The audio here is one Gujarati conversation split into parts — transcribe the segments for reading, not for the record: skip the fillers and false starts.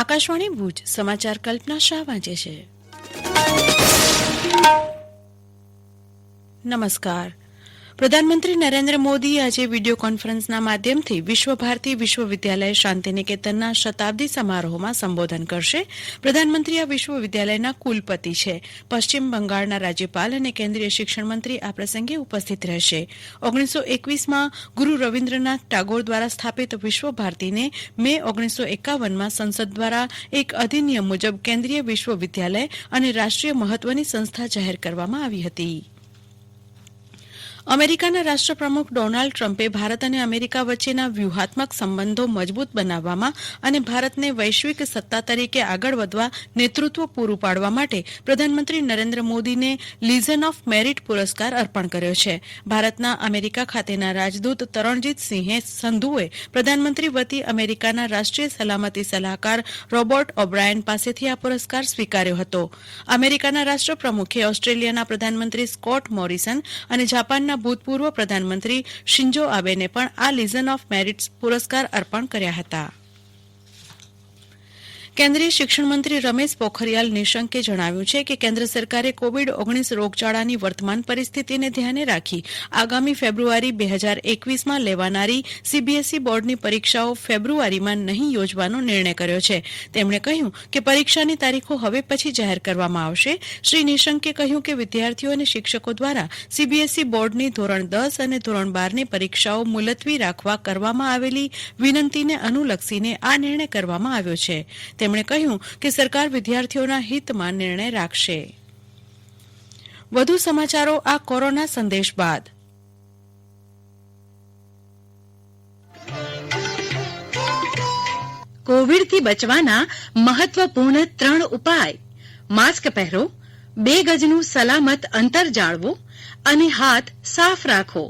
આકાશવાણી ભુજ સમાચાર કલ્પના શાહ વાંચે છે. નમસ્કાર. પ્રધાનમંત્રી નરેન્દ્ર મોદી આજે વિડીયો કોન્ફરન્સના માધ્યમથી વિશ્વ ભારતી વિશ્વવિદ્યાલય શાંતિનિકેતનના શતાબ્દી સમારોહમાં સંબોધન કરશે. પ્રધાનમંત્રી આ વિશ્વવિદ્યાલયના કુલપતિ છે. પશ્ચિમ બંગાળના રાજ્યપાલ અને કેન્દ્રીય શિક્ષણ મંત્રી આ પ્રસંગે ઉપસ્થિત રહેશે. 1921માં ગુરુ રવિન્દ્રનાથ ટાગોર દ્વારા સ્થાપિત વિશ્વ ભારતીને મે 1951માં સંસદ દ્વારા એક અધિનિયમ મુજબ કેન્દ્રીય વિશ્વવિદ્યાલય અને રાષ્ટ્રીય મહત્વની સંસ્થા જાહેર કરવામાં આવી હતી. અમેરિકાના રાષ્ટ્રપ્રમુખ ડોનાલ્ડ ટ્રમ્પે ભારત અને અમેરિકા વચ્ચેના વ્યૂહાત્મક સંબંધો મજબૂત બનાવવામાં અને ભારતને વૈશ્વિક સત્તા તરીકે આગળ વધવા નેતૃત્વ પૂરું પાડવા માટે પ્રધાનમંત્રી નરેન્દ્ર મોદીને લીઝન ઓફ મેરિટ પુરસ્કાર અર્પણ કર્યો છે. ભારતના અમેરિકા ખાતેના રાજદૂત તરણજીતસિંહે સંધુએ પ્રધાનમંત્રી વતી અમેરિકાના રાષ્ટ્રીય સલામતી સલાહકાર રોબર્ટ ઓબ્રાયન પાસેથી આ પુરસ્કાર સ્વીકાર્યો હતો. અમેરિકાના રાષ્ટ્રપ્રમુખે ઓસ્ટ્રેલિયાના પ્રધાનમંત્રી સ્કોટ મોરિસન અને જાપાનના ભૂતપૂર્વ પ્રધાનમંત્રી શિન્જો આબેને પણ આ લીઝન ઓફ મેરિટ પુરસ્કાર અર્પણ કર્યા હતા. કેન્દ્રીય શિક્ષણ મંત્રી રમેશ પોખરિયાલ નિશંકે જણાવ્યું છે કે કેન્દ્ર સરકારે કોવિડ-19 રોગચાળાની વર્તમાન પરિસ્થિતિને ધ્યાને રાખી આગામી ફેબ્રુઆરી 2021માં લેવાનારી સીબીએસઈ બોર્ડની પરીક્ષાઓ ફેબ્રુઆરીમાં નહીં યોજવાનો નિર્ણય કર્યો છે. તેમણે કહ્યું કે પરીક્ષાની તારીખો હવે પછી જાહેર કરવામાં આવશે. શ્રી નિશંકે કહ્યું કે વિદ્યાર્થીઓ અને શિક્ષકો દ્વારા સીબીએસઈ બોર્ડની ધોરણ 10 અને ધોરણ 12ની પરીક્ષાઓ મુલતવી રાખવા કરવામાં આવેલી વિનંતીને અનુલક્ષીને આ નિર્ણય કરવામાં આવ્યો છે. તેમણે કહ્યું કે સરકાર વિદ્યાર્થીઓના હિતમાં નિર્ણય રાખશે. વધુ સમાચારો આ કોરોના સંદેશ બાદ. કોવિડથી બચવાના મહત્વપૂર્ણ 3 ઉપાય: માસ્ક પહેરો, 2 ગજનું સલામત અંતર જાળવો અને હાથ સાફ રાખો.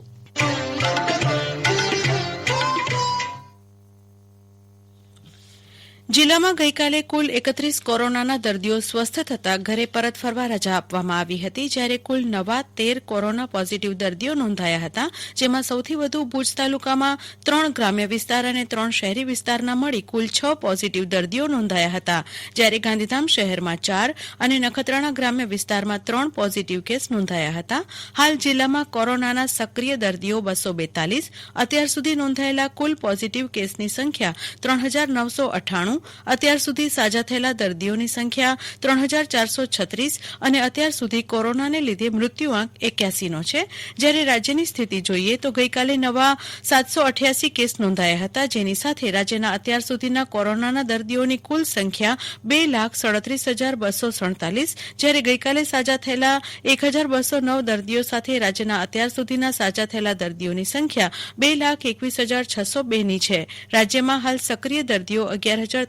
જિલ્લામાં ગઈકાલે કુલ 31 કોરોનાના દર્દીઓ સ્વસ્થ થતા ઘરે પરત ફરવા રજા આપવામાં આવી હતી. જ્યારે કુલ નવા 13 કોરોના પોઝિટિવ દર્દીઓ નોંધાયા હતા. જેમાં સૌથી વધુ ભુજ તાલુકામાં 3 ગ્રામ્ય વિસ્તાર અને 3 શહેરી વિસ્તારના મળી કુલ 6 પોઝિટિવ દર્દીઓ નોંધાયા હતા. જ્યારે ગાંધીધામ શહેરમાં 4 અને નખત્રાણા ગ્રામ્ય વિસ્તારમાં 3 પોઝિટિવ કેસ નોંધાયા હતા. હાલ જિલ્લામાં કોરોનાના સક્રિય દર્દીઓ 242. અત્યાર સુધી નોંધાયેલા કુલ પોઝિટિવ કેસની સંખ્યા 3998. અત્યાર સુધી સાજા થયેલા દર્દીઓની સંખ્યા 3436 અને અત્યાર સુધી કોરોનાને લીધે મૃત્યુઆંક 81નો છે. જ્યારે રાજ્યની સ્થિતિ જોઈએ તો ગઈકાલે નવા 788 કેસ નોંધાયા હતા. જેની સાથે રાજ્યના અત્યાર સુધીના કોરોનાના દર્દીઓની કુલ સંખ્યા 2,37,247. જ્યારે ગઈકાલે સાજા થયેલા 1,209 દર્દીઓ સાથે રાજ્યના અત્યાર સુધીના સાજા થયેલા દર્દીઓની સંખ્યા 2,21,602ની છે. રાજ્યમાં હાલ સક્રિય દર્દીઓ 11,397.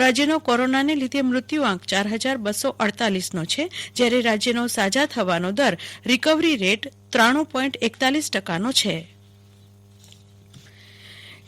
રાજ્યનો કોરોનાને લીધે મૃત્યુઆંક 4,248નો છે. જ્યારે રાજ્યનો સાજા થવાનો દર રિકવરી રેટ 93.41%નો છે.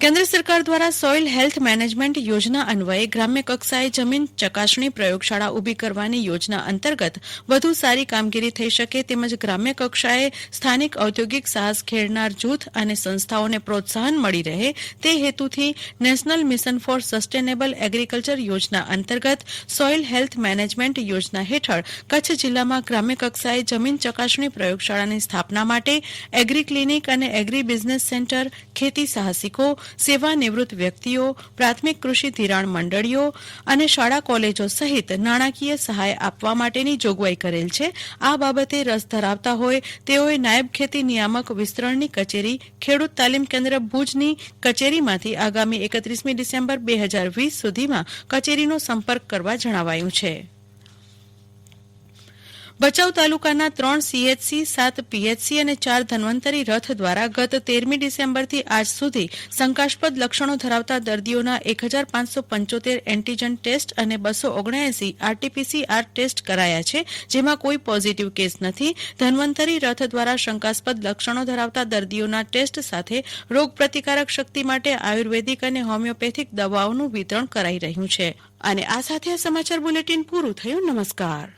કેન્દ્ર સરકાર દ્વારા સોઇલ હેલ્થ મેનેજમેન્ટ યોજના અન્વયે ગ્રામ્ય કક્ષાએ જમીન ચકાસણી પ્રયોગશાળા ઊભી કરવાની યોજના અંતર્ગત વધુ સારી કામગીરી થઈ શકે તેમજ ગ્રામ્ય કક્ષાએ સ્થાનિક ઔદ્યોગિક સાહસ ખેડનાર જૂથ અને સંસ્થાઓને પ્રોત્સાહન મળી રહે તે હેતુથી national mission four sustainable agriculture યોજના અંતર્ગત સોઇલ હેલ્થ મેનેજમેન્ટ યોજના હેઠળ કચ્છ જિલ્લામાં ગ્રામ્ય કક્ષાએ જમીન ચકાસણી પ્રયોગશાળાની સ્થાપના માટે એગ્રી ક્લિનિક અને એગ્રી બિઝનેસ સેન્ટર, ખેતી સાહસિકો, સેવા નિવૃત્ત વ્યક્તિઓ, પ્રાથમિક કૃષિ ધિરાણ મંડળીઓ અને શાળા કોલેજો સહિત નાણાકીય સહાય આપવા માટેની જોગવાઈ કરેલ છે. આ બાબતે રસ ધરાવતા હોય તેઓએ નાયબ ખેતી નિયામક વિસ્તરણની કચેરી, ખેડૂત તાલીમ કેન્દ્ર ભુજની કચેરીમાંથી આગામી 31મી ડિસેમ્બર 2020 સુધીમાં કચેરીનો સંપર્ક કરવા જણાવાયું છે. ભચાઉ તાલુકાના 3 સીએચસી, 7 પીએચસી અને 4 ધન્વંતરી રથ દ્વારા ગત 13મી ડિસેમ્બરથી આજ સુધી શંકાસ્પદ લક્ષણો ધરાવતા દર્દીઓના 1,575 એન્ટીજન ટેસ્ટ અને 279 આરટીપીસીઆર ટેસ્ટ કરાયા છે. જેમાં કોઈ પોઝિટિવ કેસ નથી. ધન્વંતરી રથ દ્વારા શંકાસ્પદ લક્ષણો ધરાવતા દર્દીઓના ટેસ્ટ સાથે રોગ પ્રતિકારક શક્તિ માટે આયુર્વેદિક અને હોમિયોપેથિક દવાઓનું વિતરણ કરાઈ રહ્યું છે. અને આ સાથે આ સમાચાર બુલેટિન પૂરું થયું. નમસ્કાર.